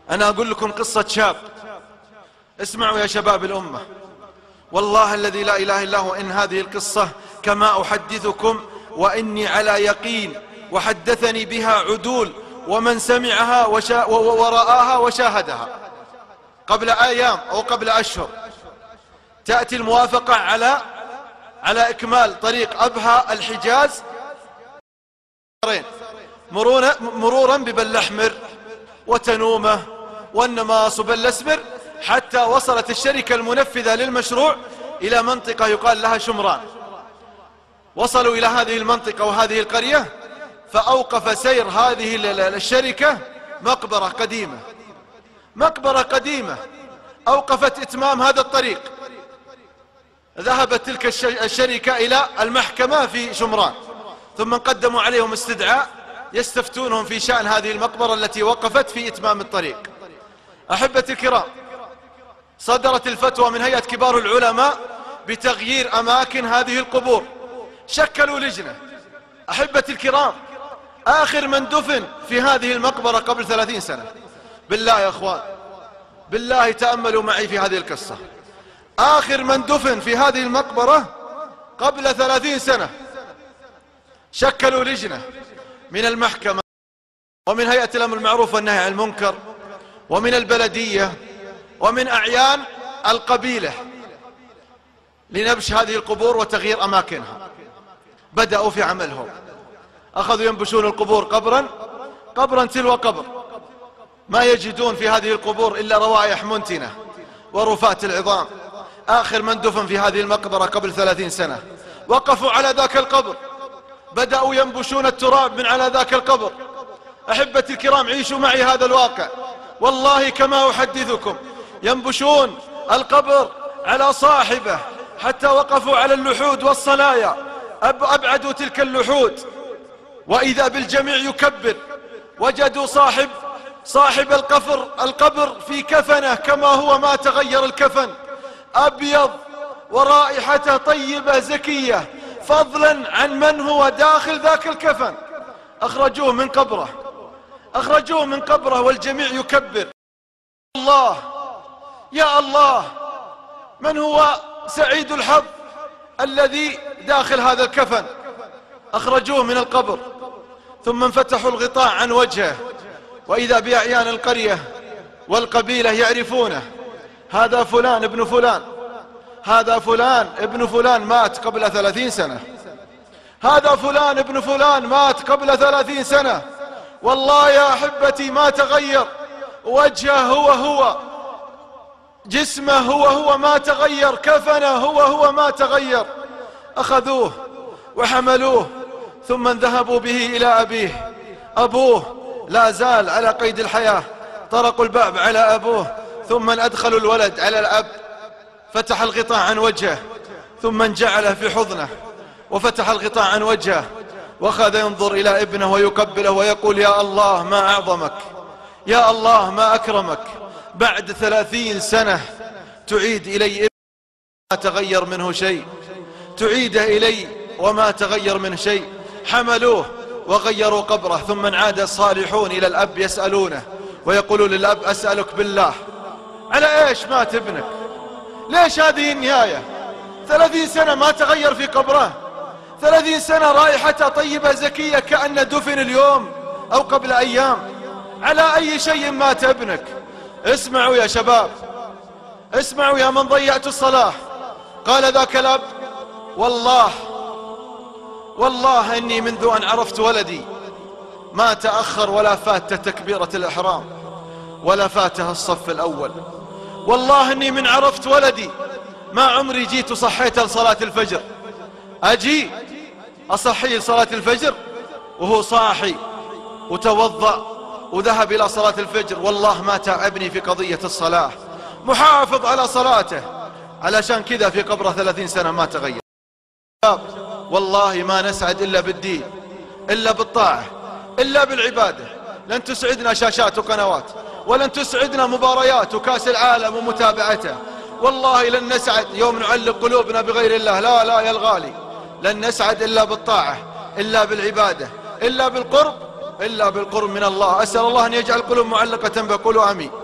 أنا أقول لكم قصة شاب. اسمعوا يا شباب الأمة، والله الذي لا إله إلا هو إن هذه القصة كما أحدثكم وإني على يقين، وحدثني بها عدول ومن سمعها ورآها وشاهدها قبل أيام أو قبل أشهر. تأتي الموافقة على إكمال طريق أبها الحجاز مرورا ببلحمر وتنومة والنماص وبلسمر، حتى وصلت الشركة المنفذة للمشروع إلى منطقة يقال لها شمران. وصلوا إلى هذه المنطقة وهذه القرية، فأوقف سير هذه الشركة مقبرة قديمة أوقفت إتمام هذا الطريق. ذهبت تلك الشركة إلى المحكمة في شمران، ثم قدموا عليهم استدعاء يستفتونهم في شأن هذه المقبرة التي وقفت في إتمام الطريق. أحبتي الكرام، صدرت الفتوى من هيئة كبار العلماء بتغيير أماكن هذه القبور. شكلوا لجنة. أحبتي الكرام، آخر من دفن في هذه المقبرة قبل 30 سنة، بالله يا أخوان، بالله تأملوا معي في هذه القصة. آخر من دفن في هذه المقبرة قبل 30 سنة. شكلوا لجنة من المحكمة ومن هيئة الأمر بالمعروف والنهي عن المنكر ومن البلدية ومن أعيان القبيلة لنبش هذه القبور وتغيير أماكنها. بدأوا في عملهم، أخذوا ينبشون القبور قبرا تلو قبر، ما يجدون في هذه القبور إلا روائح منتنة ورفات العظام. آخر من دفن في هذه المقبرة قبل 30 سنة وقفوا على ذاك القبر، بدأوا ينبشون التراب من على ذاك القبر. أحبتي الكرام، عيشوا معي هذا الواقع، والله كما أحدثكم، ينبشون القبر على صاحبه حتى وقفوا على اللحود والصلايا، أبعدوا تلك اللحود، وإذا بالجميع يكبر. وجدوا صاحب القبر في كفنه كما هو، ما تغير الكفن، أبيض ورائحته طيبة زكية، فضلا عن من هو داخل ذاك الكفن. أخرجوه من قبره والجميع يكبر. الله يا الله، من هو سعيد الحظ الذي داخل هذا الكفن؟ أخرجوه من القبر، ثم انفتحوا الغطاء عن وجهه، وإذا بأعيان القرية والقبيلة يعرفونه. هذا فلان ابن فلان، هذا فلان ابن فلان مات قبل 30 سنة، هذا فلان ابن فلان مات قبل 30 سنة. والله يا أحبتي ما تغير، وجهه هو، جسمه هو ما تغير، كفنه هو ما تغير. أخذوه وحملوه، ثم ذهبوا به إلى أبيه. أبوه لا زال على قيد الحياة. طرقوا الباب على أبوه، ثم أدخلوا الولد على الأب. فتح الغطاء عن وجهه، ثم جعله في حضنه، وفتح الغطاء عن وجهه، وأخذ ينظر إلى ابنه ويقبله ويقول: يا الله ما أعظمك، يا الله ما أكرمك. بعد 30 سنة تعيد إلي ابنه ما تغير منه شيء، تعيده إلي وما تغير منه شيء. حملوه وغيروا قبره، ثم عاد الصالحون إلى الأب يسألونه ويقولون للأب: أسألك بالله، على إيش مات ابنك؟ ليش هذه النهاية؟ 30 سنة ما تغير في قبره، 30 سنة رائحته طيبة زكية كأن دفن اليوم أو قبل أيام. على أي شيء مات ابنك؟ اسمعوا يا شباب، اسمعوا يا من ضيعت الصلاة. قال ذاك الأب: والله إني منذ أن عرفت ولدي ما تأخر ولا فات تكبيرة الإحرام ولا فاته الصف الأول. والله إني من عرفت ولدي ما عمري جيت وصحيت لصلاة الفجر. أجي أصحي لصلاة الفجر وهو صاحي وتوضأ وذهب إلى صلاة الفجر. والله ما تعبني في قضية الصلاة، محافظ على صلاته. علشان كذا في قبره 30 سنة ما تغير. والله ما نسعد إلا بالدين، إلا بالطاعة، إلا بالعبادة. لن تسعدنا شاشات وقنوات، ولن تسعدنا مباريات وكاس العالم ومتابعته. والله لن نسعد يوم نعلق قلوبنا بغير الله. لا يا الغالي، لن نسعد إلا بالطاعة، إلا بالعبادة، إلا بالقرب إلا بالقرب من الله. أسأل الله أن يجعل القلوب معلقة به. قولوا آمين.